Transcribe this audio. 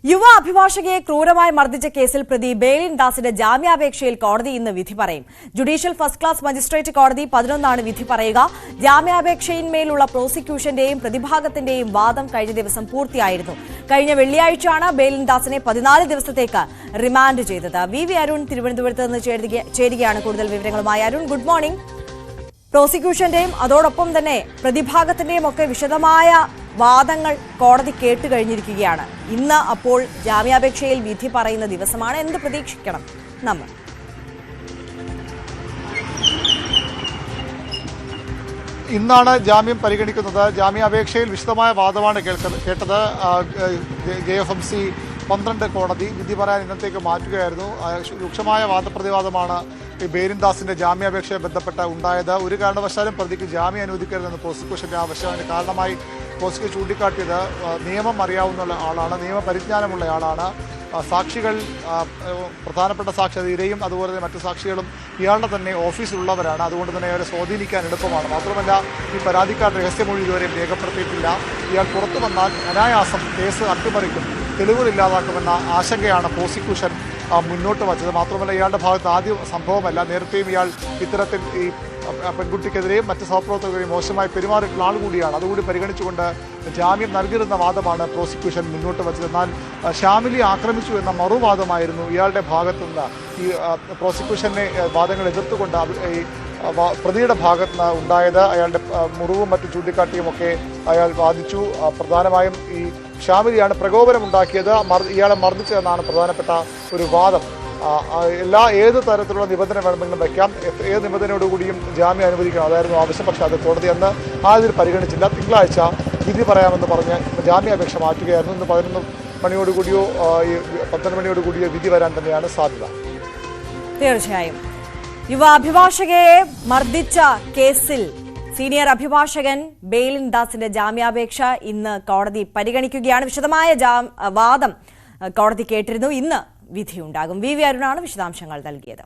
യുവ അഭിഭാഷകയെ ക്രൂരമായി മർദ്ദിച്ച കേസിൽ പ്രതി ബെയിലിൻ ദാസിന്റെ ജാമ്യാപേക്ഷയിൽ കോടതി ഇന്ന് വിധി പറയും. ജുഡീഷ്യൽ ഫസ്റ്റ് ക്ലാസ് മജിസ്ട്രേറ്റ് കോടതി 11 വിധി പറയുക. ജാമ്യാപേക്ഷയിന്മേലുള്ള പ്രോസിക്യൂഷന്റെയും പ്രതിഭാഗത്തിന്റെയും വാദം കഴിഞ്ഞ ദിവസം പൂർത്തിയായിരുന്നു. കഴിഞ്ഞ വെള്ളിയാഴ്ചയാണ് ബെയിലിൻ ദാസിനെ 14 ദിവസത്തേക്ക് റിമാൻഡ് ചെയ്തത്. വി അരുൺ തിരുവനന്തപുരത്ത് നിന്ന് ചേരുകയാണ് കൂടുതൽ വിവരങ്ങളുമായി. Arun, good morning. പ്രോസിക്യൂഷന്റെയും അതോടൊപ്പം തന്നെ പ്രതിഭാഗത്തിന്റെയും ഒക്കെ വിശദമായ വാദങ്ങൾ കോടതി കേട്ടുകഴിഞ്ഞിരിക്കുകയാണ്. ഇന്ന് അപ്പോൾ ജാമ്യാപേക്ഷയിൽ വിധി പറയുന്ന ദിവസമാണ്. എന്ത് പ്രതീക്ഷിക്കണം നമ്മൾ? ഇന്നാണ് ജാമ്യം പരിഗണിക്കുന്നത്. ജാമ്യാപേക്ഷയിൽ വിശദമായ വാദമാണ് കേട്ടത്. JFMC 12 കോടതി വിധി പറയാൻ ഇന്നത്തേക്ക് മാറ്റുകയായിരുന്നു. രൂക്ഷമായ വാദപ്രതിവാദമാണ് ബെയിലിൻ ദാസിന്റെ ജാമ്യാപേക്ഷയെ ബന്ധപ്പെട്ട് ഉണ്ടായത്. ഒരു കാരണവശാലും പ്രതിക്ക് ജാമ്യം അനുവദിക്കരുതെന്ന് പ്രോസിക്യൂഷന്റെ ആവശ്യം. അതിന് കാരണമായി പ്രോസിക്യൂഷൻ ചൂണ്ടിക്കാട്ടിയത് നിയമം അറിയാവുന്ന ആളാണ്, നിയമപരിജ്ഞാനമുള്ള ആളാണ്. സാക്ഷികൾ, പ്രധാനപ്പെട്ട സാക്ഷി ഇരയും അതുപോലെ തന്നെ മറ്റു സാക്ഷികളും ഇയാളുടെ തന്നെ ഓഫീസിലുള്ളവരാണ്. അതുകൊണ്ട് തന്നെ അവരെ സ്വാധീനിക്കാൻ എളുപ്പമാണ്. മാത്രമല്ല, ഈ പരാതിക്കാരുടെ രഹസ്യമൊഴി ഇതുവരെയും രേഖപ്പെടുത്തിയിട്ടില്ല. ഇയാൾ പുറത്തു വന്നാൽ അനായാസം കേസ് അട്ടിമറിക്കും, തെളിവുകളില്ലാതാക്കുമെന്ന ആശങ്കയാണ് പ്രോസിക്യൂഷൻ മുന്നോട്ട് വച്ചത്. മാത്രമല്ല, ഇയാളുടെ ഭാഗത്ത് ആദ്യ സംഭവമല്ല. നേരത്തെയും ഇയാൾ ഇത്തരത്തിൽ ഈ പെൺകുട്ടിക്കെതിരെയും മറ്റ് സഹപ്രവർത്തകരെയും മോശമായി പെരുമാറിയിട്ടുള്ള ആൾ കൂടിയാണ്. അതുകൂടി പരിഗണിച്ചുകൊണ്ട് ജാമ്യം നൽകിയിരുന്ന വാദമാണ് പ്രോസിക്യൂഷൻ മുന്നോട്ട് വച്ചത്. എന്നാൽ ഷാമിലി ആക്രമിച്ചു എന്ന മറുവാദമായിരുന്നു ഇയാളുടെ ഭാഗത്തുനിന്ന്. ഈ പ്രോസിക്യൂഷനെ വാദങ്ങൾ എതിർത്തുകൊണ്ട് ഈ പ്രതിയുടെ ഭാഗത്ത് നിന്ന് ഉണ്ടായത്. അയാളുടെ മുറിവും മറ്റും ചൂണ്ടിക്കാട്ടിയുമൊക്കെ അയാൾ വാദിച്ചു. പ്രധാനമായും ഈ ഷാമിലിയാണ് പ്രകോപനമുണ്ടാക്കിയത്, ഇയാളെ മർദ്ദിച്ചതെന്നാണ് പ്രധാനപ്പെട്ട ഒരു വാദം. ഏത് തരത്തിലുള്ള നിബന്ധന വേണമെങ്കിലും വയ്ക്കാം, ഏത് നിബന്ധനയോടുകൂടിയും ജാമ്യം അനുവദിക്കണം, അതായിരുന്നു ആവശ്യം. പക്ഷേ അത് കോടതി അന്ന് ആദ്യം പരിഗണിച്ചില്ല. തിങ്കളാഴ്ച വിധി പറയാമെന്ന് പറഞ്ഞ് ജാമ്യാപേക്ഷ മാറ്റുകയായിരുന്നു. ഇന്ന് 11 മണിയോടുകൂടിയോ 12 മണിയോടുകൂടിയോ വിധി വരാൻ തന്നെയാണ് സാധ്യത. തീർച്ചയായും യുവ അഭിഭാഷകയെ മർദ്ദിച്ച കേസിൽ സീനിയർ അഭിഭാഷകൻ ബെയിലിൻ ദാസിന്റെ ജാമ്യാപേക്ഷ ഇന്ന് കോടതി പരിഗണിക്കുകയാണ്. വിശദമായ വാദം കോടതി കേട്ടിരുന്നു. ഇന്ന് വിധിയുണ്ടാകും. വി അരുണാണ് വിശദാംശങ്ങൾ നൽകിയത്.